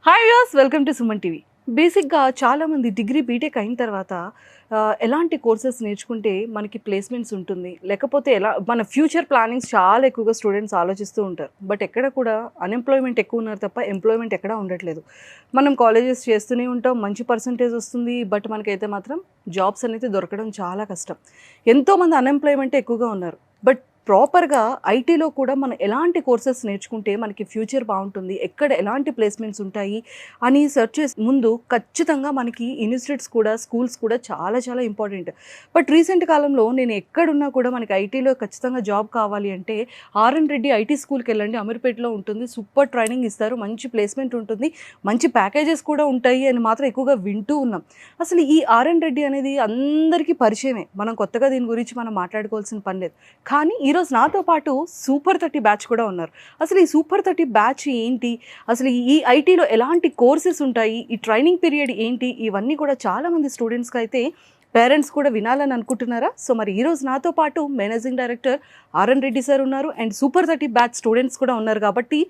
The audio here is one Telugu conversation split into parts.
Hi viewers, welcome to Suman TV. బేసిక్గా చాలామంది డిగ్రీ బీటెక్ అయిన తర్వాత ఎలాంటి కోర్సెస్ నేర్చుకుంటే మనకి ప్లేస్మెంట్స్ ఉంటుంది, లేకపోతే ఎలా మన ఫ్యూచర్ ప్లానింగ్స్ చాలా ఎక్కువగా స్టూడెంట్స్ ఆలోచిస్తూ ఉంటారు. బట్ ఎక్కడ కూడా అన్ఎంప్లాయ్మెంట్ ఎక్కువ ఉన్నారు తప్ప ఎంప్లాయ్మెంట్ ఎక్కడా ఉండట్లేదు. మనం కాలేజెస్ చేస్తూనే ఉంటాం, మంచి పర్సంటేజ్ వస్తుంది, బట్ మనకైతే మాత్రం జాబ్స్ అనేది దొరకడం చాలా కష్టం. ఎంతోమంది అన్ఎంప్లాయ్మెంట్ ఎక్కువగా ఉన్నారు. బట్ ప్రాపర్గా ఐటీలో కూడా మనం ఎలాంటి కోర్సెస్ నేర్చుకుంటే మనకి ఫ్యూచర్ బాగుంటుంది, ఎక్కడ ఎలాంటి ప్లేస్మెంట్స్ ఉంటాయి అని సెర్చ్ చేసే ముందు ఖచ్చితంగా మనకి ఇన్స్టిట్యూట్స్ కూడా స్కూల్స్ కూడా చాలా చాలా ఇంపార్టెంట్. బట్ రీసెంట్ కాలంలో నేను ఎక్కడున్నా కూడా మనకి ఐటీలో ఖచ్చితంగా జాబ్ కావాలి అంటే ఆర్ఎన్ రెడ్డి ఐటీ స్కూల్కి వెళ్ళండి, అమీర్పేటలో ఉంటుంది, సూపర్ ట్రైనింగ్ ఇస్తారు, మంచి ప్లేస్మెంట్ ఉంటుంది, మంచి ప్యాకేజెస్ కూడా ఉంటాయి అని మాత్రం ఎక్కువగా వింటూ ఉన్నాం. అసలు ఈ ఆర్ఎన్ రెడ్డి అనేది అందరికీ పరిచయమే, మనం కొత్తగా దీని గురించి మనం మాట్లాడుకోవాల్సిన పని లేదు. కానీ ఈరోజు నాతో పాటు సూపర్ 30 బ్యాచ్ కూడా ఉన్నారు. అసలు ఈ సూపర్ 30 బ్యాచ్ ఏంటి, అసలు ఈ ఐటీలో ఎలాంటి కోర్సెస్ ఉంటాయి, ఈ ట్రైనింగ్ పీరియడ్ ఏంటి, ఇవన్నీ కూడా చాలామంది స్టూడెంట్స్కి అయితే పేరెంట్స్ కూడా వినాలని అనుకుంటున్నారా? సో మరి ఈరోజు నాతో పాటు managing director RN Reddy sir ఉన్నారు అండ్ సూపర్ 30 బ్యాచ్ స్టూడెంట్స్ కూడా ఉన్నారు. కాబట్టి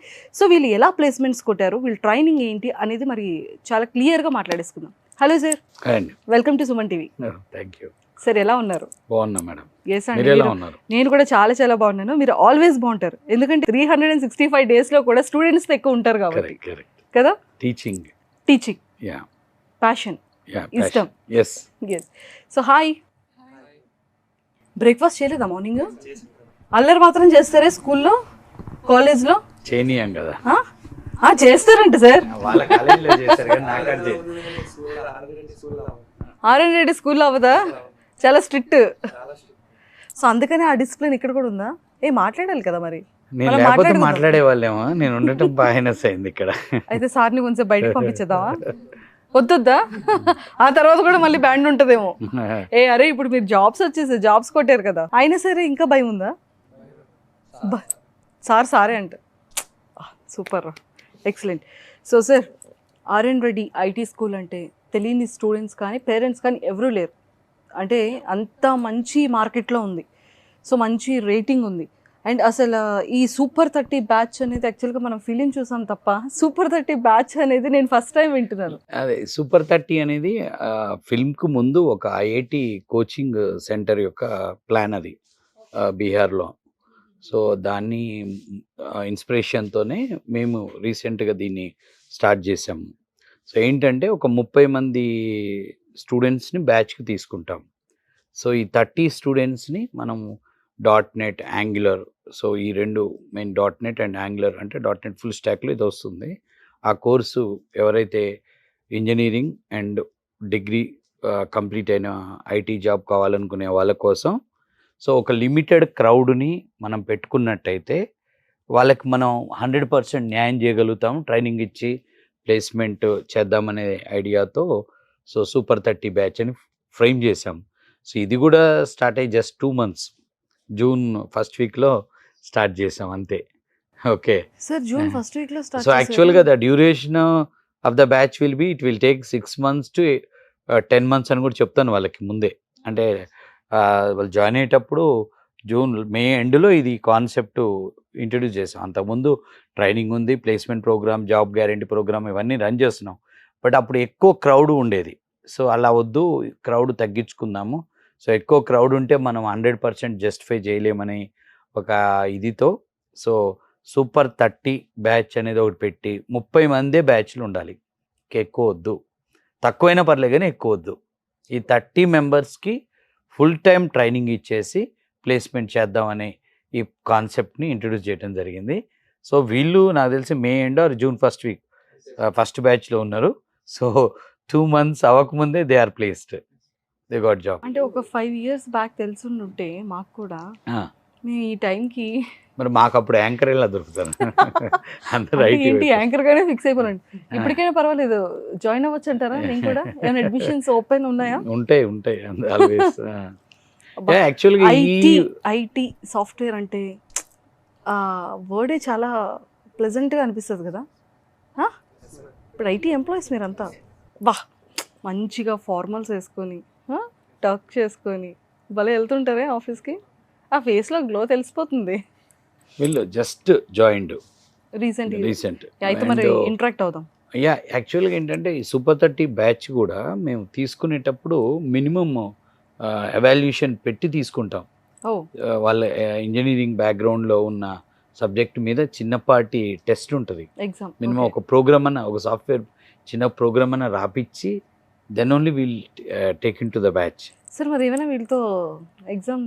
సో వీళ్ళు ఎలా ప్లేస్మెంట్స్ కొట్టారు, వీళ్ళు ట్రైనింగ్ ఏంటి అనేది మరి చాలా క్లియర్గా మాట్లాడేసుకుందాం. Hello sir, welcome to Suman TV. Thank you sir, ఎలా ఉన్నారు? బాగున్నా మేడం. ఎస్ అండి, నేను కూడా చాలా చాలా బాగున్నాను. మీరు ఆల్వేస్ బాగుంటారు, ఎందుకంటే 365 డేస్లో కూడా స్టూడెంట్స్ ఎక్కువ ఉంటారు కాబట్టి కదా. టీచింగ్ ప్యాషన్, ఇష్టం. ఎస్. సో హాయ్, బ్రేక్ఫాస్ట్ చేయలేదా మార్నింగ్? అల్లరి మాత్రం చేస్తారే స్కూల్లో కాలేజ్లో? చేయనీయం కదా. చేస్తారంట సార్. ఆర్ఎన్ రెడ్డి స్కూల్లో అవ్వదా? చాలా స్ట్రిక్ట్. సో అందుకనే ఆ డిసిప్లిన్ ఇక్కడ కూడా ఉందా? మాట్లాడాలి కదా మరి. నేను లేకపోతే మాట్లాడే వాళ్ళేమో, నేను ఉండటం బాగానెస్ అయింది ఇక్కడ. అయితే సార్ని కొంచెం బయటకు పంపించేద్దామా? వద్దా? ఆ తర్వాత కూడా మళ్ళీ బ్యాండ్ ఉంటుందేమో. అరే ఇప్పుడు మీరు జాబ్స్ కొట్టారు కదా, అయినా సరే ఇంకా భయం ఉందా? సారే అంట. Super, excellent. So sir, RN Reddy IT school అంటే తెలియని స్టూడెంట్స్ కానీ పేరెంట్స్ కానీ ఎవరూ లేరు. అంటే అంత మంచి మార్కెట్లో ఉంది, సో మంచి రేటింగ్ ఉంది. అండ్ అసలు ఈ సూపర్ 30 బ్యాచ్ అనేది యాక్చువల్గా మనం ఫిలిం చూసాం తప్ప సూపర్ 30 బ్యాచ్ అనేది నేను ఫస్ట్ టైం వింటున్నాను. అదే సూపర్ 30 అనేది ఫిల్మ్కు ముందు ఒక ఐఐటి కోచింగ్ సెంటర్ యొక్క ప్లాన్ అది బీహార్లో. సో దాన్ని ఇన్స్పిరేషన్తోనే మేము రీసెంట్గా దీన్ని స్టార్ట్ చేసాము. సో ఏంటంటే ఒక 30 మంది స్టూడెంట్స్ని బ్యాచ్కి తీసుకుంటాం. సో ఈ 30 స్టూడెంట్స్ని మనము .NET, యాంగులర్, సో ఈ రెండు మెయిన్ .NET అండ్ యాంగులర్, అంటే .NET ఫుల్ స్టాక్లో ఇది వస్తుంది. ఆ కోర్సు ఎవరైతే ఇంజనీరింగ్ అండ్ డిగ్రీ కంప్లీట్ అయిన ఐటీ జాబ్ కావాలనుకునే వాళ్ళ కోసం, సో ఒక లిమిటెడ్ క్రౌడ్ని మనం పెట్టుకున్నట్టయితే వాళ్ళకి మనం 100% న్యాయం చేయగలుగుతాం, ట్రైనింగ్ ఇచ్చి ప్లేస్మెంట్ చేద్దామనే ఐడియాతో సో సూపర్ 30 బ్యాచ్ అని ఫ్రేమ్ చేసాం. సో ఇది కూడా స్టార్ట్ అయ్యి జస్ట్ 2 months, జూన్ ఫస్ట్ వీక్లో స్టార్ట్ చేసాం అంతే. ఓకే సార్, జూన్ ఫస్ట్ వీక్లో స్టార్ట్. సో యాక్చువల్గా the duration of the batch it will take 6 months to 10 months అని కూడా చెప్తాను వాళ్ళకి ముందే. అంటే వాళ్ళు జాయిన్ అయ్యేటప్పుడు మే ఎండ్లో ఇది కాన్సెప్ట్ ఇంట్రడ్యూస్ చేసాం. అంతకుముందు ట్రైనింగ్ ఉంది, placement program, job guarantee program ఇవన్నీ రన్ చేస్తున్నాం. బట్ అప్పుడు ఎక్కువ క్రౌడ్ ఉండేది. సో అలా వద్దు, క్రౌడ్ తగ్గించుకుందాము. సో ఎక్కువ క్రౌడ్ ఉంటే మనం 100% జస్టిఫై చేయలేమని ఒక ఇదితో సో సూపర్ 30 బ్యాచ్ అనేది ఒకటి పెట్టి 30 మందే బ్యాచ్లు ఉండాలి, ఎక్కువ వద్దు, తక్కువైనా పర్లేదు కానీ ఎక్కువ వద్దు. ఈ 30 మెంబర్స్కి ఫుల్ టైం ట్రైనింగ్ ఇచ్చేసి ప్లేస్మెంట్ చేద్దామని ఈ కాన్సెప్ట్ని ఇంట్రడ్యూస్ చేయడం జరిగింది. సో వీళ్ళు నాకు తెలిసి May end or June first week first బ్యాచ్లో ఉన్నారు. సో 2 months అవ్వకముందే they are placed, they got job. అంటే ఒక 5 years బ్యాక్ తెలుసుంటే మాకు కూడా మీ ఈ టైంకి మరి మాకు అప్పుడు యాంకర్ ఎలా దొరుకుతాను ఏంటి యాంకర్ గానే ఫిక్స్ అయిపోయింది. ఇప్పటికైనా పర్వాలేదు, జాయిన్ అవ్వచ్చు అంటారా? నేను కూడా ఏమైనా అడ్మిషన్స్ ఓపెన్ ఉన్నాయా? ఉంటాయి ఆల్వేస్. యాక్చువల్గా ఐటీ సాఫ్ట్వేర్ అంటే వర్డే చాలా ప్లెజెంట్గా అనిపిస్తుంది కదా. ఇప్పుడు ఐటీ ఎంప్లాయీస్ మీరంతా మంచిగా ఫార్మల్స్ వేసుకొని టక్ చేసుకొని భలే వెళ్తుంటారే ఆఫీస్కి. ఆ ఫేస్లో గ్లో తెలిసిపోతుంది. వీళ్ళు జస్ట్ జాయిన్డ్ రీసెంట్ రీసెంట్ అయితే మరి ఇంటరాక్ట్ అవుదాం. యాక్చువల్గా ఏంటంటే ఈ సూపర్ 30 బ్యాచ్ కూడా మేము తీసుకునేటప్పుడు మినిమమ్ ఎవాల్యుయేషన్ పెట్టి తీసుకుంటాం. ఓ వాళ్ళ ఇంజనీరింగ్ బ్యాక్గ్రౌండ్లో ఉన్న సబ్జెక్ట్ మీద చిన్నపాటి టెస్ట్ ఉంటుంది. ఎగ్జామ్ మినిమం ఒక ప్రోగ్రామ్ అన్న, ఒక సాఫ్ట్వేర్ చిన్న ప్రోగ్రామ్ అన్న రాపిచ్చి then only will take into the batch. Sir మరి ఏమైనా వీళ్ళతో ఎగ్జామ్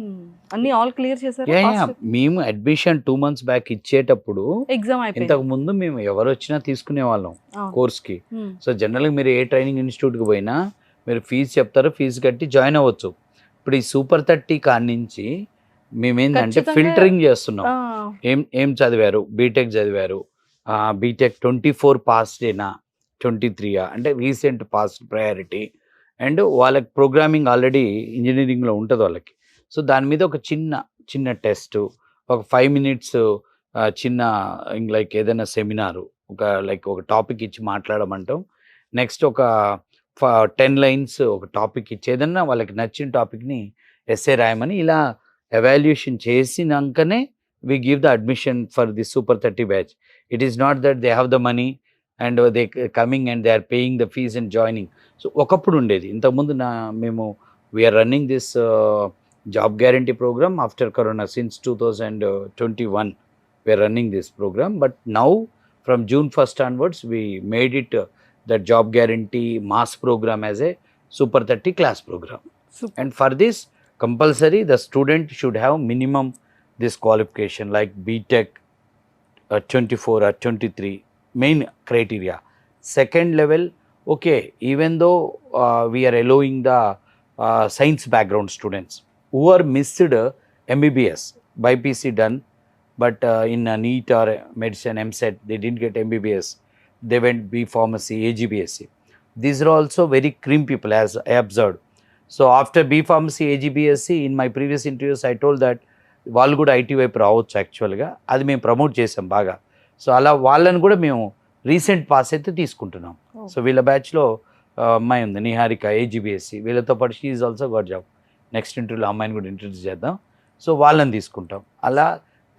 అన్ని ఆల్ క్లియర్ చేశారా? మేము అడ్మిషన్ 2 months బ్యాక్ ఇచ్చేటప్పుడు ఎగ్జామ్ అయిపోయింది. ఇంతకు ముందు మేము ఎవరు వచ్చినా తీసుకునే వాళ్ళం అవును. కోర్స్కి. Hmm. సో జనరల్గా మీరు ఏ ట్రైనింగ్ ఇన్స్టిట్యూట్కి పోయినా మీరు ఫీజు చెప్తారో, ఫీజు కట్టి జాయిన్ అవ్వచ్చు. ఇప్పుడు ఈ సూపర్ 30 కాడి నుంచి మేమేంటంటే ఖచ్చితంగా- ఫిల్టరింగ్ చేస్తున్నాం. ఆ, ఏం చదివారు, బీటెక్ చదివారు, బీటెక్ 24 పాస్డేనా 23 అంటే రీసెంట్ పాస్ట్ ప్రయారిటీ, అండ్ వాళ్ళకి ప్రోగ్రామింగ్ ఆల్రెడీ ఇంజనీరింగ్లో ఉంటుంది వాళ్ళకి. సో దాని మీద ఒక చిన్న టెస్ట్, ఒక 5 minutes చిన్న లైక్ ఏదైనా సెమినారు, ఒక టాపిక్ ఇచ్చి మాట్లాడమంటాం. నెక్స్ట్ ఒక 10 lines ఒక టాపిక్ ఇచ్చి ఏదన్నా వాళ్ళకి నచ్చిన టాపిక్ని ఎస్ఏ రాయమని ఇలా evaluation చేసినాకనే we give the admission for the super 30 batch. It is not that they have the money and they coming and they are paying the fees and joining. So ఒకప్పుడు ఉండేది. ఇంతకుముందు మేము we are running this job guarantee program after corona since 2021 we are running this program, but now from June 1st onwards we made it the job guarantee mass program as a super 30 class program. super. And for this compulsory the student should have minimum this qualification like BTech 24 or 23 main criteria. Second level, okay, even though we are allowing the science background students who are missed MBBS, BPC done, but in NEET or medicine MSET they didn't get MBBS, they went B Pharmacy, AGBSc. These are also very cream people as I observed. So after B Pharmacy, AGBSc, in my previous interviews I told that వాళ్ళు కూడా ఐటీ వైపు రావచ్చు యాక్చువల్గా, అది మేము ప్రమోట్ చేసాం బాగా. సో అలా వాళ్ళని కూడా మేము రీసెంట్ పాస్ అయితే తీసుకుంటున్నాం. సో వీళ్ళ బ్యాచ్లో అమ్మాయి ఉంది నిహారిక, ఏజీబీఎస్సి, వీళ్ళతో పాటు she is also got job. Next ఇంటర్వ్యూలో అమ్మాయిని కూడా ఇంట్రడ్యూస్ చేద్దాం. సో వాళ్ళని తీసుకుంటాం. అలా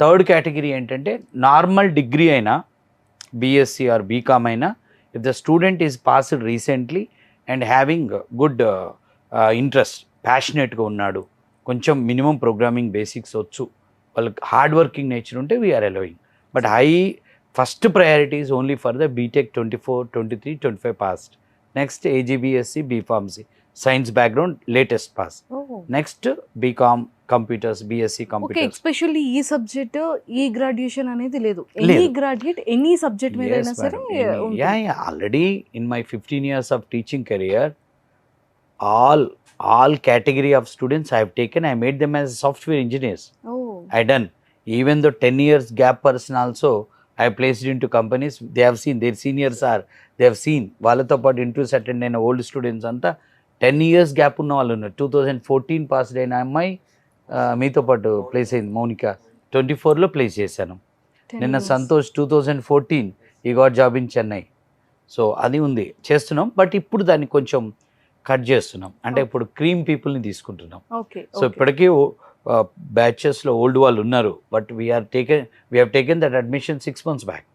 థర్డ్ కేటగిరీ ఏంటంటే నార్మల్ డిగ్రీ అయినా బీఎస్సీ ఆర్ బీకామ్ అయినా if the student is passed recently and having good interest, ప్యాషనేట్గా ఉన్నాడు, కొంచెం మినిమం ప్రోగ్రామింగ్ బేసిక్స్ వచ్చు, వాళ్ళకి హార్డ్ వర్కింగ్ నేచర్ ఉంటే we are allowing. But first priority is only for the BTech 24, 23, 25 passed. Next AG BSc, B Pharmacy, science background latest pass. Next BCom computers, BSc okay, computers. Especially ఈ సబ్జెక్ట్ ఈ గ్రాడ్యుయేషన్ అనేది లేదు. ఎనీ గ్రాడ్యుయేట్ ఎనీ సబ్జెక్ట్ మీద అయినా సరే ఉంటుంది. Already in my 15 years of teaching career, all category of students I have taken, I made them as software engineers. I done. Even though 10 years gap person also I placed into companies, they have seen, their seniors are, they have seen, వాళ్ళతో పాటు ఇంటర్వ్యూస్ అటెండ్ అయిన ఓల్డ్ స్టూడెంట్స్ అంతా 10 years గ్యాప్ ఉన్న వాళ్ళు ఉన్నారు. 2014 పాస్డ్ అయిన అమ్మాయి మీతో పాటు ప్లేస్ అయింది, మౌనిక 24లో ప్లేస్ చేశాను. నిన్న సంతోష్ 2014 ఈ got job in Chennai. So అది ఉంది, చేస్తున్నాం. బట్ ఇప్పుడు దాన్ని కొంచెం కట్ చేస్తున్నాం, అంటే ఇప్పుడు క్రీమ్ పీపుల్ని తీసుకుంటున్నాం. సో ఇప్పటికీ బ్యాచెస్లో ఓల్డ్ వాళ్ళు ఉన్నారు, but we have taken that admission 6 months back.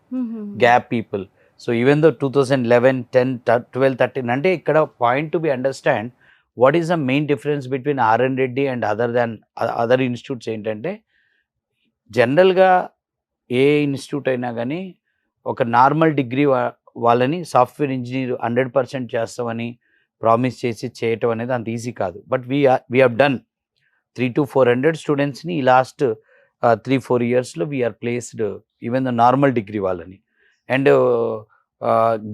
Gap people. So even though 2011, 10, 12, 13 అంటే ఇక్కడ point to be understand what is the main difference between RN Reddy and other institutes ఏంటంటే, జనరల్గా ఏ ఇన్స్టిట్యూట్ అయినా కానీ ఒక నార్మల్ డిగ్రీ వాళ్ళని సాఫ్ట్వేర్ ఇంజనీర్ 100% చేస్తామని ప్రామిస్ చేసి చేయటం అనేది అంత ఈజీ కాదు. But we have done 300 to 400 స్టూడెంట్స్ని ఈ లాస్ట్ 3-4 yearsలో we are placed even the normal degree వాళ్ళని. అండ్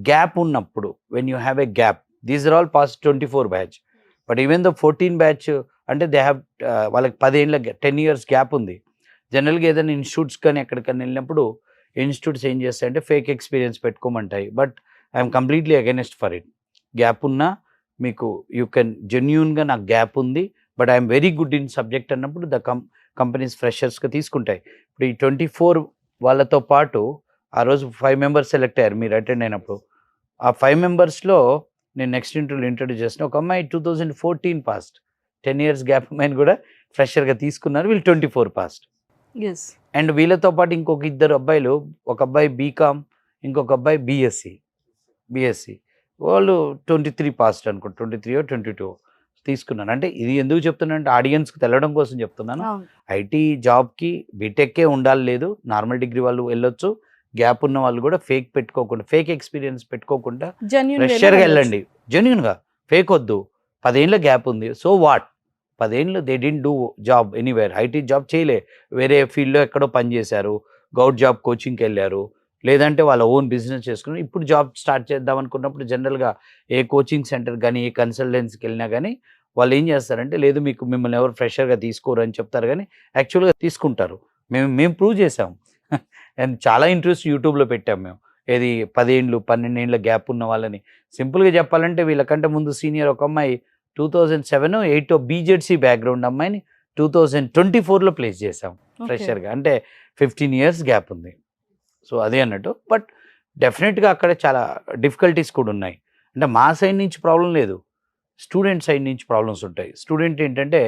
గ్యాప్ ఉన్నప్పుడు when you have a gap, these are all passed 24 batch. But even the 14 batch అంటే దే హ్యావ్ వాళ్ళకి 10 ఏళ్ళ 10 years గ్యాప్ ఉంది. జనరల్గా ఏదైనా ఇన్స్టిట్యూట్స్ కానీ ఎక్కడికైనా వెళ్ళినప్పుడు ఇన్స్టిట్యూట్స్ ఏం చేస్తాయంటే ఫేక్ ఎక్స్పీరియన్స్ పెట్టుకోమంటాయి. But I'm completely against for it. Gap ఉన్నా మీకు యూ కెన్ జెన్యూన్గా నాకు గ్యాప్ ఉంది but I'm very good in subject అన్నప్పుడు ద కంపెనీస్ ఫ్రెషర్స్గా తీసుకుంటాయి. ఇప్పుడు ఈ 24 వాళ్ళతో పాటు ఆ రోజు 5 members సెలెక్ట్ అయ్యారు మీరు అటెండ్ అయినప్పుడు. ఆ 5 membersలో నేను నెక్స్ట్ ఇంటర్వ్యూలో ఇంట్రడ్యూస్ చేసిన ఒక అమ్మాయి 2014 పాస్ట్, 10 years గ్యాప్ అమ్మాయిని కూడా ఫ్రెషర్గా తీసుకున్నారు. వీళ్ళు 24 పాస్ట్. అండ్ వీళ్ళతో పాటు ఇంకొక 2 అబ్బాయిలు, ఒక అబ్బాయి బీకామ్, ఇంకొక అబ్బాయి బీఎస్సీ. బీఎస్సీ వాళ్ళు 23 పాస్ట్ అనుకో, 23 22 తీసుకున్నాను. అంటే ఇది ఎందుకు చెప్తున్నాను అంటే ఆడియన్స్కి తెలవడం కోసం చెప్తున్నాను. ఐటీ జాబ్కి బీటెక్కే ఉండాలి లేదు, నార్మల్ డిగ్రీ వాళ్ళు వెళ్ళొచ్చు. గ్యాప్ ఉన్న వాళ్ళు కూడా ఫేక్ పెట్టుకోకుండా, ఫేక్ ఎక్స్పీరియన్స్ పెట్టుకోకుండా ఫ్రెషర్గా వెళ్ళండి. జెన్యున్గా ఫేక్ వద్దు. 10 ఏళ్ళ గ్యాప్ ఉంది, సో వాట్, 10 ఏళ్ళు they didn't do job anywhere, IT job చేయలే, వేరే ఫీల్డ్లో ఎక్కడో పనిచేశారు, గౌట్ జాబ్ కోచింగ్కి వెళ్ళారు, లేదంటే వాళ్ళ ఓన్ బిజినెస్ చేసుకుని ఇప్పుడు జాబ్ స్టార్ట్ చేద్దాం అనుకున్నప్పుడు జనరల్గా ఏ కోచింగ్ సెంటర్ కానీ ఏ కన్సల్టెన్సీకి వెళ్ళినా కానీ వాళ్ళు ఏం చేస్తారంటే లేదు మీకు మిమ్మల్ని ఎవరు ఫ్రెషర్గా తీసుకోరు అని చెప్తారు, కానీ యాక్చువల్గా తీసుకుంటారు. మేము ప్రూవ్ చేసాం. అండ్ చాలా ఇంట్రెస్ట్ యూట్యూబ్లో పెట్టాం మేము. ఏది 10 ఏళ్ళు 12 ఏళ్ళ గ్యాప్ ఉన్న వాళ్ళని, సింపుల్గా చెప్పాలంటే వీళ్ళకంటే ముందు సీనియర్ ఒక అమ్మాయి 2007-8 బీజెడ్సీ బ్యాక్గ్రౌండ్ అమ్మాయిని 2024లో ప్లేస్ చేసాం ఫ్రెషర్గా. అంటే 15 ఇయర్స్ గ్యాప్ ఉంది. సో అదే అన్నట్టు. బట్ డెఫినెట్గా అక్కడ చాలా డిఫికల్టీస్ కూడా ఉన్నాయి. అంటే మా సైడ్ నుంచి ప్రాబ్లం లేదు, స్టూడెంట్ సైడ్ నుంచి ప్రాబ్లమ్స్ ఉంటాయి. స్టూడెంట్ ఏంటంటే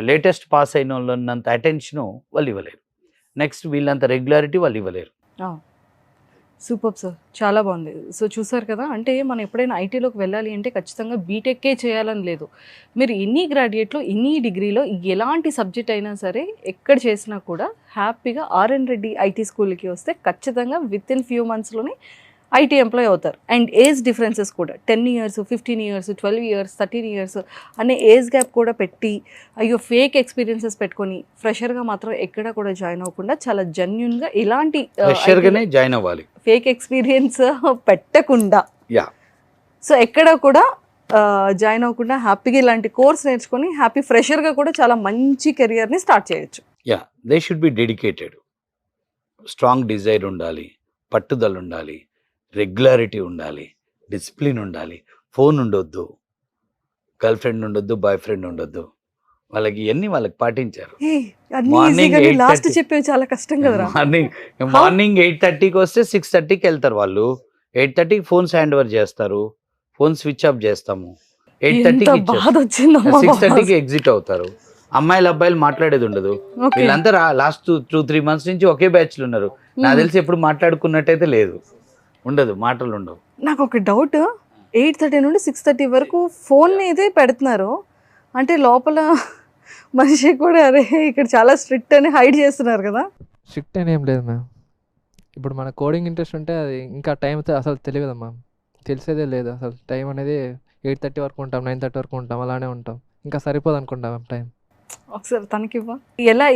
లేటెస్ట్ పాస్ అయిన వాళ్ళు ఉన్నంత అటెన్షను వాళ్ళు ఇవ్వలేరు, నెక్స్ట్ వీళ్ళంత రెగ్యులారిటీ వాళ్ళు ఇవ్వలేరు. సూపర్ సార్, చాలా బాగుంది. సో చూసారు కదా, అంటే మనం ఎప్పుడైనా ఐటీలోకి వెళ్ళాలి అంటే ఖచ్చితంగా బీటెక్కే చేయాలని లేదు. మీరు ఎన్ని గ్రాడ్యుయేట్లో ఎన్ని డిగ్రీలో ఎలాంటి సబ్జెక్ట్ అయినా సరే ఎక్కడ చేసినా కూడా హ్యాపీగా ఆర్ఎన్ రెడ్డి ఐటీ స్కూల్కి వస్తే ఖచ్చితంగా విత్ ఇన్ ఫ్యూ మంత్స్లోనే ఐటీ ఎంప్లాయ్ అవుతారు. అండ్ ఏజ్ డిఫరెన్సెస్ కూడా 10 years 15 years 12 years 13 years అనే ఏజ్ గ్యాప్ కూడా పెట్టి అయ్యో ఫేక్ ఎక్స్పీరియన్సెస్ పెట్టుకొని ఫ్రెషర్గా మాత్రం ఎక్కడ కూడా జాయిన్ అవ్వకుండా చాలా జెన్యున్గా ఇలాంటి ఫ్రెషర్గానే జాయిన్ అవ్వాలి, ఫేక్ ఎక్స్పీరియన్స్ పెట్టకుండా. యా, సో ఎక్కడ కూడా జాయిన్ అవ్వకుండా హ్యాపీగా ఇలాంటి కోర్స్ నేర్చుకొని హ్యాపీ ఫ్రెషర్గా కూడా చాలా మంచి కెరియర్ని స్టార్ట్ చేయొచ్చు. Yeah, they should B dedicated, strong desire ఉండాలి, పట్టుదల ఉండాలి, రెగ్యులారిటీ ఉండాలి, డిసిప్లిన్ ఉండాలి, ఫోన్ ఉండొద్దు, గర్ల్ ఫ్రెండ్ ఉండొద్దు, బాయ్ ఫ్రెండ్ ఉండొద్దు. వాళ్ళకి ఇవన్నీ వాళ్ళకి పాటించారు. లాస్ట్ చెప్పేవి చాలా కష్టం కదా. మార్నింగ్ 8:30కి వస్తే 6:30కి వెళ్తారు వాళ్ళు, 8:30కి ఫోన్స్ హ్యాండ్ ఓవర్ చేస్తారు, ఫోన్ స్విచ్ ఆఫ్ చేస్తాము, 8:30కి 6:30కి ఎగ్జిట్ అవుతారు. అమ్మాయిలు అబ్బాయిలు మాట్లాడేది ఉండదు. వీళ్ళంతా లాస్ట్ 2-3 months నుంచి ఒకే బ్యాచ్లు ఉన్నారు. నాకు తెలిసి ఎప్పుడు మాట్లాడుకున్నట్టయితే లేదు, ఉండదు, మాటలు ఉండవు. నాకు ఒక డౌట్, 8:30 నుండి 6:30 వరకు ఫోన్ అయితే పెడుతున్నారు అంటే లోపల మనిషి కూడా అరే ఇక్కడ చాలా స్ట్రిక్ట్ అని హైడ్ చేస్తున్నారు కదా. స్ట్రిక్ట్ అని ఏం లేదు మ్యామ్. ఇప్పుడు మన కోడింగ్ ఇంట్రెస్ట్ ఉంటే అది ఇంకా టైం అసలు తెలియదు మ్యామ్, తెలిసేదే లేదు అసలు. టైం అనేది 8:30 వరకు ఉంటాం, 9:30 వరకు ఉంటాం, అలానే ఉంటాం. ఇంకా సరిపోదు అనుకుంటాం మ్యామ్ టైం. ఒకసారి తనకివ్వ,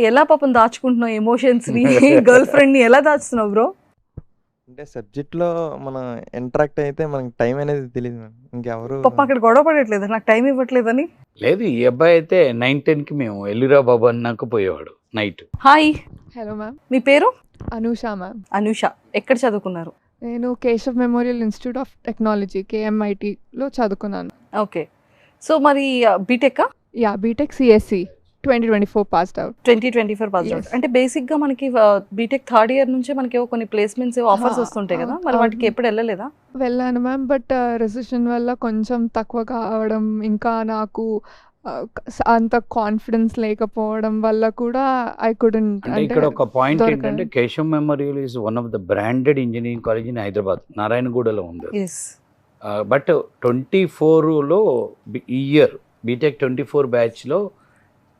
ఎలా పాపం దాచుకుంటున్నావు ఎమోషన్స్ని, గర్ల్ ఫ్రెండ్ని ఎలా దాచుతున్నావు బ్రో? అంటే సబ్జెక్ట్లో మనం ఇంటరాక్ట్ అయితే మనకి టైం అనేది తెలియదు మ్యామ్. ఇంకెవరు పాప అక్కడ గొడవ పడట్లేదు నాకు టైం ఇవ్వట్లేదని. లేదు, ఈ అబ్బాయి అయితే 9-10కి మేము ఎల్లురా బాబు అన్నాక పోయేవాడు నైట్. Hi, hello ma'am. మీ పేరు? అనూష మ్యామ్. అనూష, ఎక్కడ చదువుకున్నారు? నేను Keshav Memorial Institute of Technology KMITలో చదువుకున్నాను. ఓకే, సో మరి BTech? Yeah, BTech CSE 2024 passed out. 2024 passed out. అంటే బేసిక్గా మనకి బీటెక్ థర్డ్ ఇయర్ నుంచే మనకి కొన్ని ప్లేస్మెంట్స్ ఆఫర్స్ వస్తుంటాయి కదా, మరి వాటికి ఎప్పుడు వెళ్ళలేదా? వెళ్ళాను మ్యామ్, బట్ రెసిషన్ వల్ల కొంచెం తక్కువ కావడం, ఇంకా నాకు అంత కాన్ఫిడెన్స్ లేకపోవడం వల్ల కూడా ఐ కుడెంట్. అంటే ఇక్కడ ఒక పాయింట్ ఏంటంటే Keshav Memorial is one of the branded engineering college in Hyderabad, నారాయణగూడలో ఉంది. బట్ 24లో ఈ ఇయర్ బీటెక్ 24 బ్యాచ్లో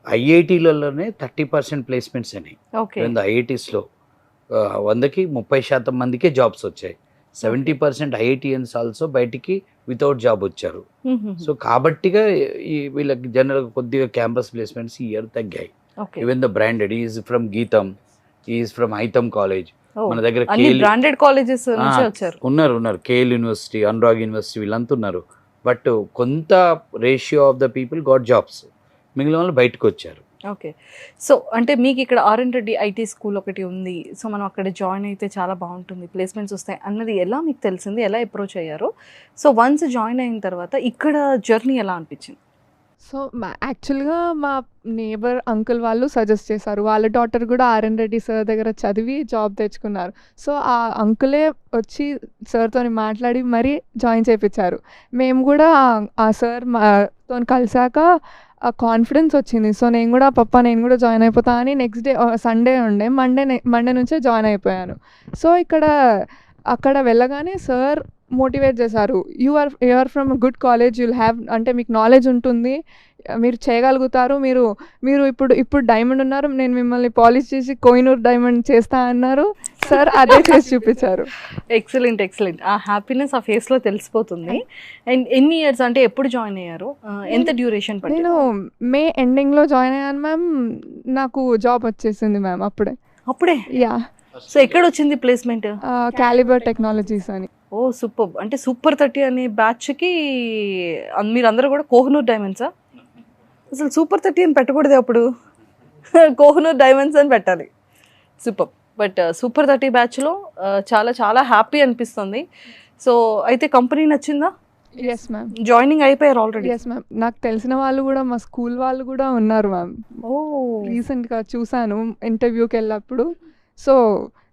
ఐఐటీలలోనే 30% ప్లేస్మెంట్స్ అయినాయి. ఐఐటీస్లో 100కి 30% మందికే జాబ్స్ వచ్చాయి. 70% ఐఐటియన్స్ ఆల్సో బయటికి వితౌట్ జాబ్ వచ్చారు. సో కాబట్టిగా వీళ్ళకి జనరల్గా కొద్దిగా క్యాంపస్ ప్లేస్మెంట్స్ ఈ ఇయర్ తగ్గాయి. Even the branded is from గీతం, ఈజ్ ఫ్రమ్ ఐతం కాలేజ్, మన దగ్గర బ్రాండెడ్ కాలేజెస్ ఉన్నారు, కేఎల్ యూనివర్సిటీ, అనురాగ్ యూనివర్సిటీ, వీళ్ళంతా ఉన్నారు. బట్ కొంత ratio of the people got jobs, మిగిలిన వాళ్ళు బయటకు వచ్చారు. ఓకే, సో అంటే మీకు ఇక్కడ ఆర్ఎన్ రెడ్డి ఐటీ స్కూల్ ఒకటి ఉంది, సో మనం అక్కడ జాయిన్ అయితే చాలా బాగుంటుంది, ప్లేస్మెంట్స్ వస్తాయి అన్నది ఎలా మీకు తెలిసింది, ఎలా అప్రోచ్ అయ్యారు? సో వన్స్ జాయిన్ అయిన తర్వాత ఇక్కడ జర్నీ ఎలా అనిపించింది? సో యాక్చువల్గా మా నేబర్ అంకుల్ వాళ్ళు సజెస్ట్ చేశారు, వాళ్ళ డాటర్ కూడా ఆర్ఎన్ రెడ్డి సార్ దగ్గర చదివి జాబ్ తెచ్చుకున్నారు. సో ఆ అంకులే వచ్చి సార్తో మాట్లాడి మరీ జాయిన్ చేయించారు. మేము కూడా ఆ సార్ తో కలిసాక ఆ కాన్ఫిడెన్స్ వచ్చింది. సో నేను కూడా జాయిన్ అయిపోతా అని నెక్స్ట్ డే సండే ఉండే, మండే నుంచే జాయిన్ అయిపోయాను. సో అక్కడ వెళ్ళగానే సార్ మోటివేట్ చేశారు. You are from a good college, you'll have అంటే మీకు నాలెడ్జ్ ఉంటుంది, మీరు చేయగలుగుతారు, మీరు ఇప్పుడు డైమండ్ ఉన్నారు, నేను మిమ్మల్ని పాలిష్ చేసి కోహినూర్ డైమండ్ చేస్తా అన్నారు సార్. అదే చేసి చూపించారు. ఎక్సలెంట్. ఆ హ్యాపీనెస్ ఆ ఫేస్లో తెలిసిపోతుంది. అండ్ ఎన్ని ఇయర్స్ అంటే ఎప్పుడు జాయిన్ అయ్యారు, ఎంత డ్యూరేషన్ పట్టింది? నేను మే ఎండింగ్లో జాయిన్ అయ్యాను మ్యామ్. నాకు జాబ్ వచ్చేసింది మ్యామ్ అప్పుడే. యా. సో ఎక్కడ వచ్చింది ప్లేస్మెంట్? క్యాలిబర్ టెక్నాలజీస్ అని. ఓ సూపర్. అంటే సూపర్ 30 అనే బ్యాచ్కి మీరు అందరూ కూడా కోహినూర్ డైమండ్సా? అసలు సూపర్ 30 అని పెట్టకూడదు అప్పుడు, కోహినూర్ డైమండ్స్ అని పెట్టాలి. సూపర్. బట్ సూపర్ 30 బ్యాచ్లో చాలా చాలా హ్యాపీ అనిపిస్తుంది. సో అయితే కంపెనీ నచ్చిందా? Yes ma'am. జాయినింగ్ అయిపోయారు ఆల్రెడీ? Yes ma'am. నాకు తెలిసిన వాళ్ళు కూడా, మా స్కూల్ వాళ్ళు కూడా ఉన్నారు మ్యామ్. ఓ రీసెంట్గా చూశాను ఇంటర్వ్యూకి వెళ్ళినప్పుడు. సో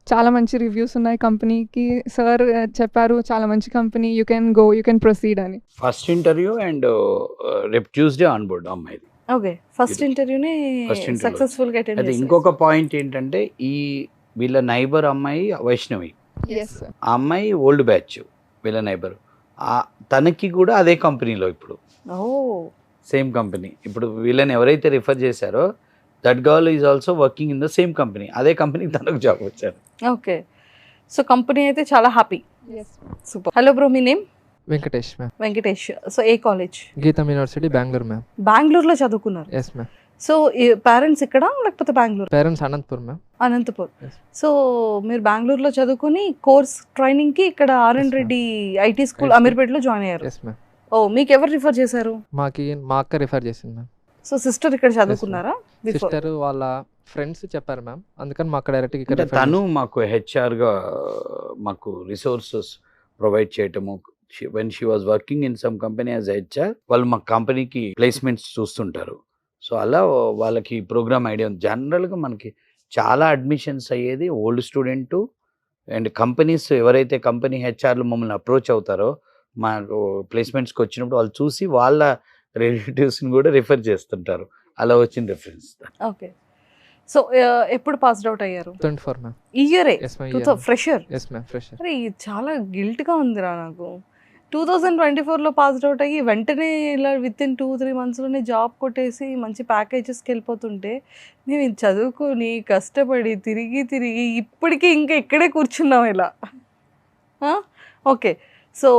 చాలా మంచి రివ్యూస్ ఉన్నాయి కంపెనీకి. సార్ చెప్పారు చాలా మంచి కంపెనీ, యూ కెన్ ప్రొసీడ్ అని. ఫస్ట్ ఇంటర్వ్యూ అండ్ రేపు ట్యూస్డే ఆన్ బోర్డ్ అమ్మాయి. ఓకే. ఫస్ట్ ఇంటర్వ్యూనే First interview. సక్సెస్ఫుల్గా అటెండ్ అది చేశారు. ఇంకొక పాయింట్ ఏంటంటే వీళ్ళ నైబర్ అమ్మాయి వైష్ణవి, ఎస్ సార్. ఆ అమ్మాయి ఓల్డ్ బ్యాచ్, వీళ్ళ నైబర్. తనకి కూడా అదే కంపెనీలో ఇప్పుడు ఓ సేమ్ కంపెనీ. ఇప్పుడు వీళ్ళని ఎవరైతే రిఫర్ చేశారో that girl is also working in the same company. అదే కంపెనీకి తనకు జాబ్ వచ్చారు. ఓకే. సో కంపెనీ అయితే చాలా happy. Yes. Super. Hello bro, మీ name? Venkatesh ma'am. Venkatesh. So ఏ college? GITAM University Bengaluru ma'am. బెంగళూరులో చదువుకున్నారు. Yes ma'am. సో పేరెంట్స్ ఇక్కడ లేకపోతే Bengaluru? Parents Anantapur ma'am. Anantapur. Yes. So మీరు బెంగళూరులో చదువుకుని కోర్స్ ట్రైనింగ్కి ఇక్కడ RN Reddy IT school Yes, ma'am. అమీర్పేటలో జాయిన్ అయ్యారు. Yes ma'am. ఓ మీకు ఎవరు రిఫర్ చేశారు? మా అక్క రిఫర్ చేసింది మ్యామ్. సో సిస్టర్ ఇక్కడ చదువుకున్నారా? బిఫోర్ సిస్టర్ వాళ్ళ ఫ్రెండ్స్ చెప్పారు మ్యామ్, అందుకని మా అక్క డైరెక్ట్గా అంటే ఇక్కడ తను మాకు హెచ్ఆర్గా మాకు రిసోర్సెస్ ప్రొవైడ్ చేయటము. When she was working in some company as HR, వాళ్ళు మా కంపెనీకి ప్లేస్మెంట్స్ చూస్తుంటారు. సో అలా వాళ్ళకి ప్రోగ్రామ్ ఐడియా ఉంది. జనరల్గా మనకి చాలా అడ్మిషన్స్ అయ్యేది ఓల్డ్ స్టూడెంట్ అండ్ కంపెనీస్. ఎవరైతే కంపెనీ హెచ్ఆర్లు మమ్మల్ని అప్రోచ్ అవుతారో మాకు ప్లేస్మెంట్స్కి వచ్చినప్పుడు వాళ్ళు చూసి వాళ్ళ రిలేటివ్స్ని కూడా రిఫర్ చేస్తుంటారు. అలా వచ్చిన రిఫరెన్స్. ఓకే. సో ఎప్పుడు పాస్డ్ అవుట్ అయ్యారు? 24 మ్యామ్. ఈ ఇయరే? Yes ma'am. Fresher? Yes ma'am, fresher. అరే ఇది చాలా గిల్ట్గా ఉందిరా నాకు. 2024లో పాస్డ్ అవుట్ అయ్యి వెంటనే ఇలా విత్ ఇన్ 2-3 మంత్స్లోనే జాబ్ కొట్టేసి మంచి ప్యాకేజెస్కి వెళ్ళిపోతుంటే, మేము ఇది చదువుకొని కష్టపడి తిరిగి ఇప్పటికీ ఇంకా ఇక్కడే కూర్చున్నాం ఇలా. ఓకే. సో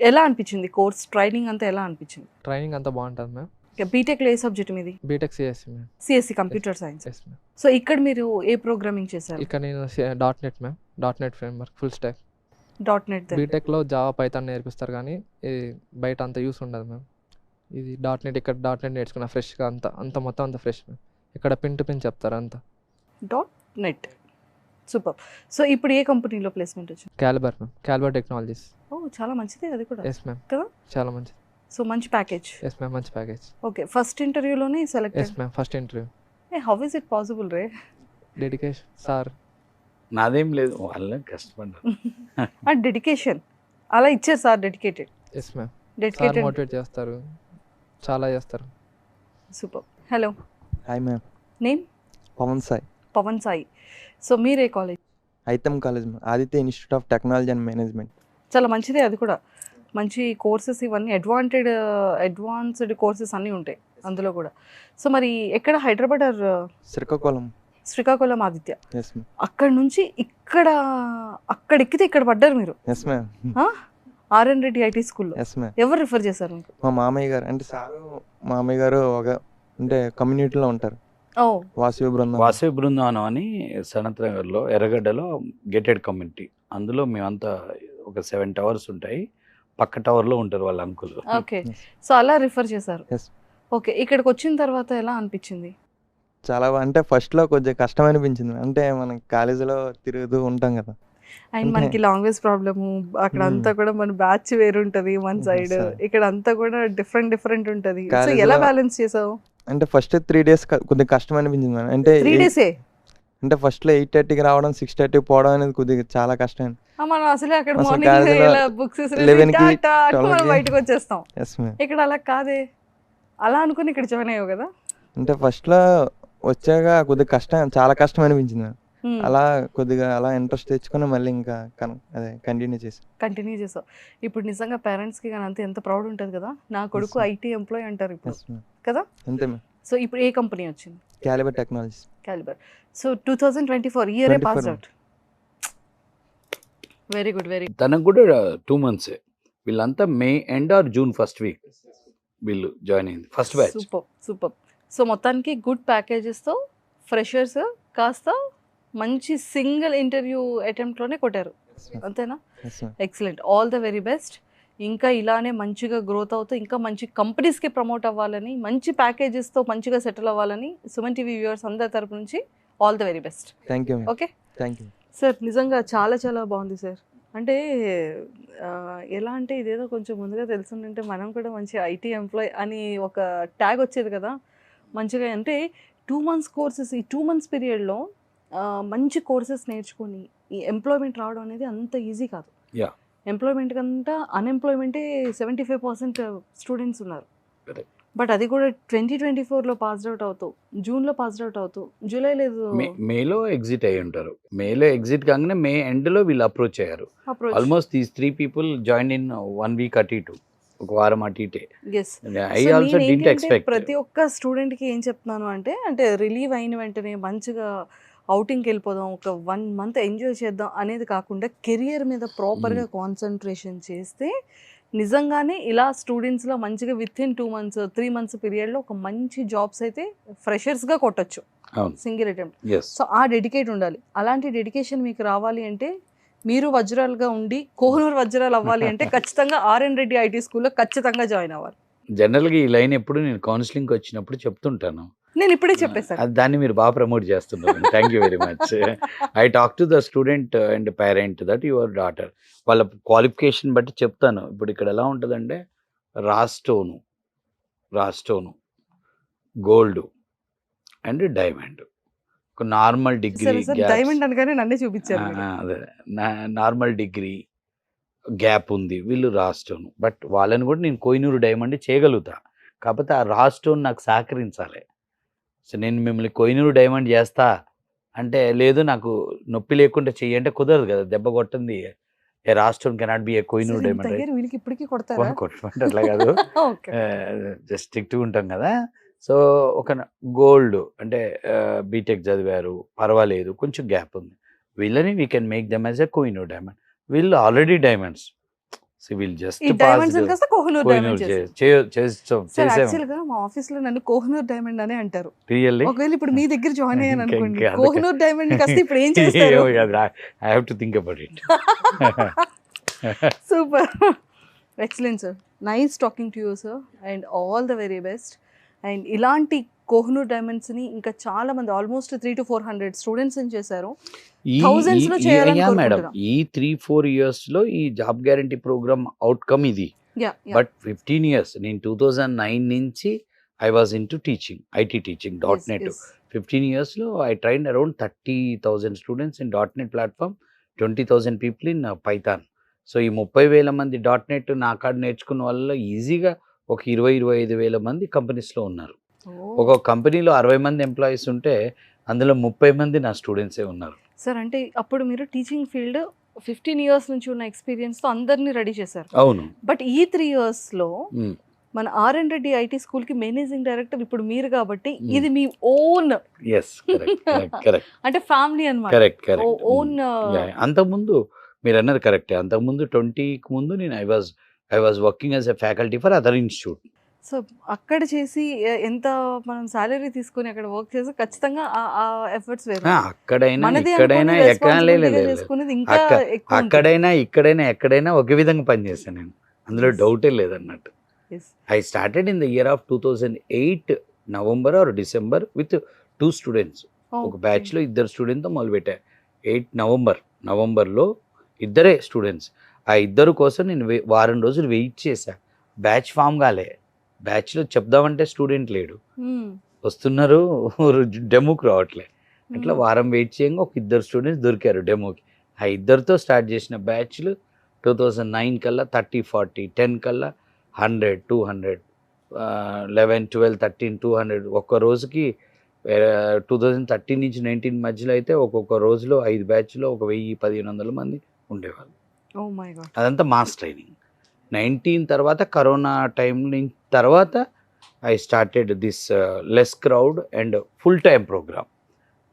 ఎలా అనిపించింది కోర్స్ ట్రైనింగ్ అంతా, ఎలా అనిపించింది? ట్రైనింగ్ అంతా బాగుంటుంది మ్యామ్. బీటెక్లో ఏ సబ్జెక్ట్ మీది? BTech CSC ma'am. CSC computer science. Yes ma'am. So ఇక్కడ మీరు ఏ ప్రోగ్రామింగ్ చేశారు? ఇక్కడ నేను .NET ma'am, .NET framework full stack. .NET. బీటెక్లో జావా పైథాన్ నేర్పిస్తారు కానీ ఇది బయట అంత యూస్ ఉండదు మ్యామ్. ఇది .NET ఇక్కడ .NET నేర్చుకున్న ఫ్రెష్గా అంత మొత్తం అంత ఫ్రెష్ మ్యామ్. ఇక్కడ పిన్ టు పిన్ చెప్తారు అంతా. .NET. సూపర్. సో ఇప్పుడు ఏ కంపెనీలో ప్లేస్మెంట్ వచ్చింది? Caliber ma'am, Caliber Technologies. ఓ చాలా మంచిదే అది కూడా. Yes ma'am. కదా? చాలా మంచిది. సో మంచి ప్యాకేజ్. ఎస్ మ్యామ్, మంచి ప్యాకేజ్. ఓకే. ఫస్ట్ ఇంటర్వ్యూలోనే selected? Yes ma'am, first interview. How is it possible రే? Dedication sir. నాదేం లేదు, వాళ్ళని కష్టపడ్డారు. ఆ డెడికేషన్ అలా ఇచ్చారు sir. Dedicated. Yes ma'am. Sir dedicated. Motivate చేస్తారు, చాలా చేస్తారు. Super. Hello, hi ma'am. Name? Pavan Sai. Pavan Sai. So మీరే college? ఐతం college ma'am, Aditya Institute of Technology and Management. చాలా మంచిదే అది కూడా. మంచి కోర్సెస్ ఇవన్నీ అడ్వాన్స్డ్ కోర్సెస్ అన్నీ ఉంటాయి అందులో కూడా. సో మరి ఎక్కడ? Hyderabad or Srikakulam? Srikakulam Aditya. Yes ma'am. అక్కడ నుంచి అక్కడ ఎక్కితే ఇక్కడ పడ్డారు మీరు? Yes ma'am. RN Reddy IT స్కూల్లో. Yes ma'am. ఎవరు రిఫర్ చేశారు మీకు? మా మామయ్య గారు, అంటే సారు మామయ్య గారు ఒక అంటే కమ్యూనిటీలో ఉంటారు. ఓ వాసవి బృందం. వాసవి బృందావనం అని సనత్ నగర్లో ఎర్రగడ్డలో గేటెడ్ కమ్యూనిటీ. అందులో మేమంతా ఒక 7 టవర్స్ ఉంటాయి. పక్క టవర్లో ఉంటారు వాళ్ళ అంకుల్. ఓకే. సో అలా రిఫర్ చేశారు. Yes. ఓకే. ఇక్కడికి వచ్చిన తర్వాత ఎలా అనిపించింది? చాలా అంటే ఫస్ట్లో కొంచెం కష్టం అనిపించింది. అంటే మనం కాలేజీలో తిరుగుతూ ఉంటాం కదా. అండ్ మనకి లాంగ్వేజ్ ప్రాబ్లము అక్కడ అంతా కూడా మన బ్యాచ్ వేరు ఉంటుంది మన సైడ్, ఇక్కడ అంతా కూడా డిఫరెంట్ ఉంటుంది. సో ఎలా బ్యాలెన్స్ చేసావు? అంటే ఫస్ట్ 3 days కొద్దిగా కష్టం అనిపించింది మేడం. అంటే 3 days అంటే ఫస్ట్లో 8:30కి రావడం 6:30కి పోవడం అనేది కొద్దిగా చాలా కష్టం. మనం అసలే అక్కడ అసలు మార్నింగ్ కాలేజీలో ఇలా బుక్స్ 11కి, మనం 12కి బయటకు వచ్చేస్తాం. Yes ma'am. ఇక్కడ అలా కాదే. అలా అనుకుని ఇక్కడ జాయిన్ అయ్యావు కదా? అంటే ఫస్ట్లో వచ్చాక కొద్దిగా కష్టం, చాలా కష్టం అనిపించింది మేడం. అలా కొద్దిగా అలా ఇంట్రెస్ట్ తెచ్చుకొని మళ్ళీ ఇంకా అదే కంటిన్యూ చేశాను. కంటిన్యూ చేసావు. ఇప్పుడు నిజంగా పేరెంట్స్కి కానీ అంతే ఎంత ప్రౌడ్ ఉంటుంది కదా, నా కొడుకు ma'am. ఐటీ ఎంప్లాయ్ అంటారు ఇప్పుడు ఎస్ మ్యామ్. కదా. అంతే మ్యామ్. సో ఇప్పుడు ఏ కంపెనీ వచ్చింది? Caliber Technologies. క్యాలిబర్. సో 2024 ఇయరే 24 passed out. Very good, very తనకు కూడా 2 months. వీళ్ళంతా May end or June first week వీళ్ళు జాయిన్ అయింది, first batch. Super super. So మొత్తానికి గుడ్ ప్యాకేజెస్తో ఫ్రెషర్స్ కాస్త మంచి సింగిల్ ఇంటర్వ్యూ అటెంప్ట్లోనే కొట్టారు, అంతేనా? Yes ma'am. Excellent, all the very best. ఇంకా ఇలానే మంచిగా గ్రోత్ అవుతూ ఇంకా మంచి కంపెనీస్కి ప్రమోట్ అవ్వాలని, మంచి ప్యాకేజెస్తో మంచిగా సెటిల్ అవ్వాలని సుమన్ టీవీ వ్యూవర్స్ అందరి తరపు నుంచి all the very best. Thank you ma'am. Okay thank you. Sir, నిజంగా చాలా చాలా బాగుంది సార్. అంటే ఎలా అంటే ఇదేదో కొంచెం ముందుగా తెలుసుంటే మనం కూడా మంచి ఐటీ ఎంప్లాయ్ అని ఒక ట్యాగ్ వచ్చేది కదా మంచిగా. అంటే 2 months కోర్సెస్, ఈ 2 months పీరియడ్లో మంచి కోర్సెస్ నేర్చుకొని ఈ ఎంప్లాయ్మెంట్ రావడం అనేది అంత ఈజీ కాదు. Yeah. ఎంప్లాయ్మెంట్ కంటే అన్ఎంప్లాయ్మెంటే 75% స్టూడెంట్స్ ఉన్నారు. Correct. బట్ అది కూడా 2024లో పాస్డ్ అవుట్ అవుతూ, జూన్లో పాస్డ్ అవుట్ అవుతూ, జూలై లేదు మేలో ఎగ్జిట్ అయ్యి ఉంటారు. మేలో ఎగ్జిట్ కాగానే మే ఎండ్లో వీళ్ళు అప్రోచ్ అయ్యారు. Approach. Almost these 3 people join in 1 week అటు ఇటు, ఒక వారం అటు ఇటే. Yes. I also didn't expect. ప్రతి ఒక్క స్టూడెంట్కి ఏం చెప్తున్నాను అంటే రిలీవ్ అయిన వెంటనే మంచిగా అవుటింగ్కి వెళ్ళిపోదాం, ఒక 1 month ఎంజాయ్ చేద్దాం అనేది కాకుండా కెరియర్ మీద ప్రాపర్గా కాన్సన్ట్రేషన్ చేస్తే నిజంగానే ఇలా స్టూడెంట్స్లో మంచిగా విత్ ఇన్ 2 months 3 months పీరియడ్లో ఒక మంచి జాబ్స్ అయితే ఫ్రెషర్స్గా కొట్టచ్చు అవును. Single attempt. ఎస్. సో ఆ డెడికేట్ ఉండాలి. అలాంటి డెడికేషన్ మీకు రావాలి అంటే, మీరు వజ్రాలుగా ఉండి కోహినూర్ వజ్రాలు అవ్వాలి అంటే ఖచ్చితంగా ఆర్ఎన్ రెడ్డి ఐటీ స్కూల్లో ఖచ్చితంగా జాయిన్ అవ్వాలి. జనరల్గా ఈ లైన్ ఎప్పుడు నేను కౌన్సిలింగ్కి వచ్చినప్పుడు చెప్తుంటాను. నేను ఇప్పుడే చెప్పేసాను. దాన్ని మీరు బాగా ప్రమోట్ చేస్తున్నారు. Thank you very much. I talk to the student and parent that your daughter, వాళ్ళ క్వాలిఫికేషన్ బట్టి చెప్తాను. ఇప్పుడు ఇక్కడ ఎలా ఉంటుందంటే రాస్టోను, గోల్డ్ అండ్ డైమండ్, ఒక నార్మల్ డిగ్రీ, డైమండ్ అనగానే నన్నే చూపించారు మీరు. అదే నార్మల్ డిగ్రీ గ్యాప్ ఉంది, వీళ్ళు రాస్టోన్. బట్ వాళ్ళని కూడా నేను కోహినూరు డైమండ్ చేయగలుగుతా, కాకపోతే ఆ రాస్టోన్ నాకు సహకరించాలి. సో నేను మిమ్మల్ని కోహినూరు డైమండ్ చేస్తా అంటే, లేదు నాకు నొప్పి లేకుండా చెయ్యంటే కుదరదు కదా, దెబ్బ కొట్టింది. A raw stone cannot be a Kohinoor diamond. వీళ్ళకి ఇప్పటికీ కొడతారా? కొట్టమంటే అట్లా కాదు, ఓకే. జస్ట్ స్ట్రిక్ట్గా ఉంటాం కదా. సో ఒక గోల్డ్ అంటే బీటెక్ చదివారు, పర్వాలేదు, కొంచెం గ్యాప్ ఉంది, వీళ్ళని we can make them as a Kohinoor diamond. వీళ్ళు ఆల్రెడీ డైమండ్స్, సో వీళ్ళు జస్ట్ ఈ డైమండ్స్ కాస్త కోహినూర్ డైమండ్ చేసాం. యాక్చువల్ గా మా ఆఫీస్ లో నన్ను కోహినూర్ డైమండ్ అనే అంటారు. రియల్లీ ఒకవేళ ఇప్పుడు మీ దగ్గర జాయిన్ అయ్యాను అనుకోండి, ఇంకా కోహినూర్ డైమండ్ కాస్త ఇప్పుడు ఏం చేస్తారు? I have to think about it. Super, excellent sir, nice talking to you sir, and all the very best. And ఇలాంటి కోహినూర్ డైమండ్స్ ని ఇంకా చాలా మంది ఆల్మోస్ట్ 300 to 400 స్టూడెంట్స్ చేశారు. Thousands లో చేయాలని మేడం, కోరుకుంటున్నాం. ఈ 3-4 years లో ఈ జాబ్ గ్యారంటీ ప్రోగ్రామ్ అవుట్కమ్ ఇది. బట్ 15 years, నేను 2009 నుంచి I was in to teaching, IT teaching, .NET. 15 years లో I train around 30,000 students in .NET platform, 20,000 people in Python. So ఈ 30,000 మంది .NET నా కాడ నేర్చుకున్న వాళ్ళలో ఈజీగా ఒక 20-25,000 మంది కంపెనీస్లో ఉన్నారు. ఒక కంపెనీలో 60 మంది ఎంప్లాయీస్ ఉంటే అందులో 30 మంది నా స్టూడెంట్సే ఉన్నారు. సార్, అంటే అప్పుడు మీరు టీచింగ్ ఫీల్డ్ 15 years నుంచి ఉన్న ఎక్స్పీరియన్స్తో అందరినీ రెడీ చేశారు. అవును. బట్ ఈ 3 yearsలో మన ఆర్ఎన్ రెడ్డి ఐటీ స్కూల్కి మేనేజింగ్ డైరెక్టర్ ఇప్పుడు మీరు కాబట్టి ఇది మీ ఓన్, ఎస్, కరెక్ట్, అంటే ఫ్యామిలీ అన్నమాట. కరెక్ట్. ఓన్. అంతకుముందు మీరు అన్నది కరెక్టే. అంతకుముందు 20కి ముందు నేను I was working as a faculty for other institute. So అక్కడ చేసి ఎంత మనం సాలరీ తీసుకొని అక్కడ వర్క్ చేసి ఖచ్చితంగా ఆ ఎఫర్ట్స్ వేరు. అక్కడైనా మనదే ఇక్కడైనా అనుకుని ఎక్కడ responsibility గా చేసుకునేది ఇంకా ఎక్కువ ఉంటుంది. ఇక్కడైనా ఎక్కడైనా ఒకే విధంగా పనిచేస్తాను నేను, అందులో డౌటే లేదన్నట్టు. Yes. I started in the year of 2008 November or December with 2 students. ఒక బ్యాచ్లో 2 స్టూడెంట్తో మొదలుపెట్టా. 8 నవంబర్లో 2 స్టూడెంట్స్. ఆ 2 కోసం నేను వారం రోజులు వెయిట్ చేశా. బ్యాచ్ ఫామ్ కాలే, బ్యాచ్లో చెప్దామంటే స్టూడెంట్ లేడు, వస్తున్నారు డెమోకి రావట్లే. అట్లా వారం వెయిట్ చేయంగా ఒక 2 స్టూడెంట్స్ దొరికారు డెమోకి. ఆ 2తో స్టార్ట్ చేసిన బ్యాచ్లు 2009 కల్లా 30, 40, 10 కల్లా 100, 200, 11, 12, 13, 200. ఒక్క రోజుకి 2013 నుంచి 19 మధ్యలో అయితే ఒక్కొక్క రోజులో 5 బ్యాచ్లో ఒక 1000-1500 మంది ఉండేవాళ్ళు. Oh my God. అదంతా మాస్ ట్రైనింగ్. 19 తర్వాత కరోనా టైం నుంచి తర్వాత I started this less crowd and full time program.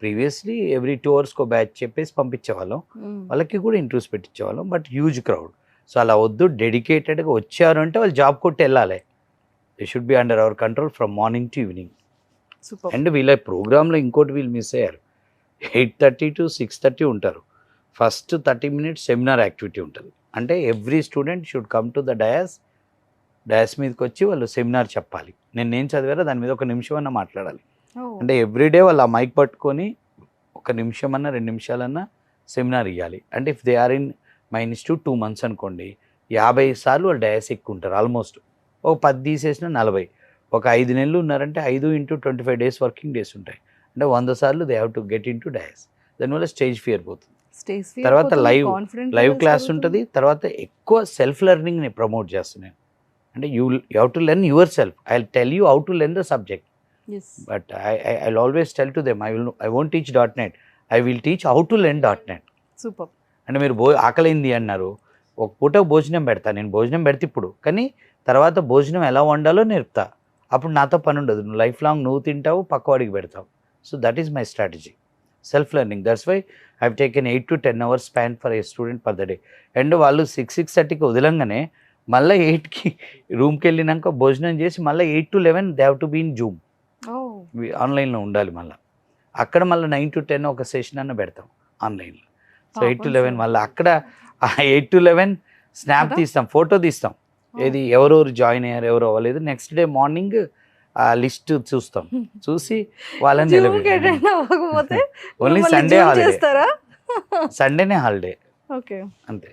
Previously every 2 అవర్స్కి బ్యాచ్ చెప్పేసి పంపించేవాళ్ళం, వాళ్ళకి కూడా ఇంట్రెస్ట్ పెట్టించేవాళ్ళం. But huge crowd. సో అలా వద్దు, డెడికేటెడ్గా వచ్చారు అంటే వాళ్ళు జాబ్ కొట్టి వెళ్ళాలి. They should be under our control from morning to evening. Super. అండ్ వీళ్ళ ప్రోగ్రాంలో ఇంకోటి వీళ్ళు మిస్ అయ్యారు. 8:30 to 6:30 ఉంటారు. ఫస్ట్ 30 minutes సెమినార్ యాక్టివిటీ ఉంటుంది. అంటే every student should come to the dais మీదకి వచ్చి వాళ్ళు సెమినార్ చెప్పాలి. నేనేం చదివారో దాని మీద 1 నిమిషం అన్నా మాట్లాడాలి. అంటే ఎవ్రీడే వాళ్ళు ఆ మైక్ పట్టుకొని 1 నిమిషం అన్నా 2 నిమిషాలన్నా సెమినార్ ఇవ్వాలి. అంటే if they are in my institute 2 months అనుకోండి, 50 సార్లు వాళ్ళు డయాస్ ఎక్కుంటారు. ఆల్మోస్ట్ ఒక 10 తీసేసిన 40. ఒక 5 నెలలు ఉన్నారంటే 5 into 25 days వర్కింగ్ డేస్ ఉంటాయి. అంటే 100 సార్లు they have to get in to dais. దానివల్ల స్టేజ్ ఫియర్ పోతుంది. తర్వాత లైవ్ క్లాస్ ఉంటుంది. తర్వాత ఎక్కువ సెల్ఫ్ లెర్నింగ్ని ప్రమోట్ చేస్తున్నాను. అంటే you have to learn your self. I will tell you how to learn the subject, but I always tell to them I won't teach .NET, I will teach how to learn .NET. Super. అంటే మీరు ఆకలింది అన్నారు, ఒక పూట భోజనం పెడతా, నేను భోజనం పెడితే ఇప్పుడు, కానీ తర్వాత భోజనం ఎలా వండాలో నేర్పుతా. అప్పుడు నాతో పని ఉండదు, నువ్వు లైఫ్ లాంగ్ నువ్వు తింటావు, పక్కవాడికి పెడతావు. So that is my strategy, self learning. That's why I taken 8 to 10 hours span for a student per the day. And వాళ్ళు 6-6:30కి వదలంగానే మళ్ళీ 8కి రూమ్కి వెళ్ళినాక భోజనం చేసి మళ్ళీ 8 to 11 they have to be in Zoom, ఆన్లైన్లో ఉండాలి. మళ్ళీ అక్కడ మళ్ళీ 9 to 10 ఒక సెషన్ అన్న పెడతాం ఆన్లైన్లో. సో 8 to 11 మళ్ళీ అక్కడ 8 to 11 స్నాప్ తీస్తాం, ఫోటో తీస్తాం. ఏది ఎవరెవరు జాయిన్ అయ్యారు, ఎవరు అవ్వలేదు. నెక్స్ట్ డే మార్నింగ్ ఆ లిస్ట్ చూస్తాం, చూసి వాళ్ళని నిలబెడతాం. ఓన్లీ సండే హాలిడే, సండేనే హాలిడే అంతే.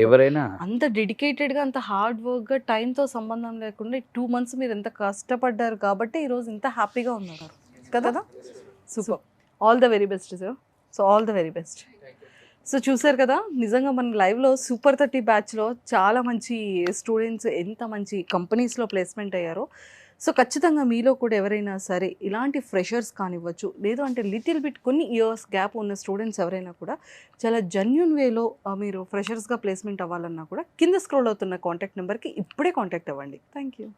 ఎవరైనా అంత డెడికేటెడ్గా, అంత హార్డ్ వర్క్గా, టైంతో సంబంధం లేకుండా 2 months మీరు ఎంత కష్టపడ్డారు కాబట్టి ఈరోజు ఇంత హ్యాపీగా ఉన్నారు కదా. Super. All the very best sir. So all the very best. So చూసారు కదా, నిజంగా మన లైవ్లో సూపర్ 30 బ్యాచ్లో చాలా మంచి స్టూడెంట్స్ ఎంత మంచి కంపెనీస్లో ప్లేస్మెంట్ అయ్యారో. సో ఖచ్చితంగా మీలో కూడా ఎవరైనా సరే ఇలాంటి ఫ్రెషర్స్ కానివ్వచ్చు, లేదు అంటే లిటిల్ బిట్ కొన్ని ఇయర్స్ గ్యాప్ ఉన్న స్టూడెంట్స్ ఎవరైనా కూడా చాలా జెన్యూన్ వేలో మీరు ఫ్రెషర్స్గా ప్లేస్మెంట్ అవ్వాలన్నా కూడా కింద స్క్రోల్ అవుతున్న కాంటాక్ట్ నెంబర్కి ఇప్పుడే కాంటాక్ట్ అవ్వండి. Thank you.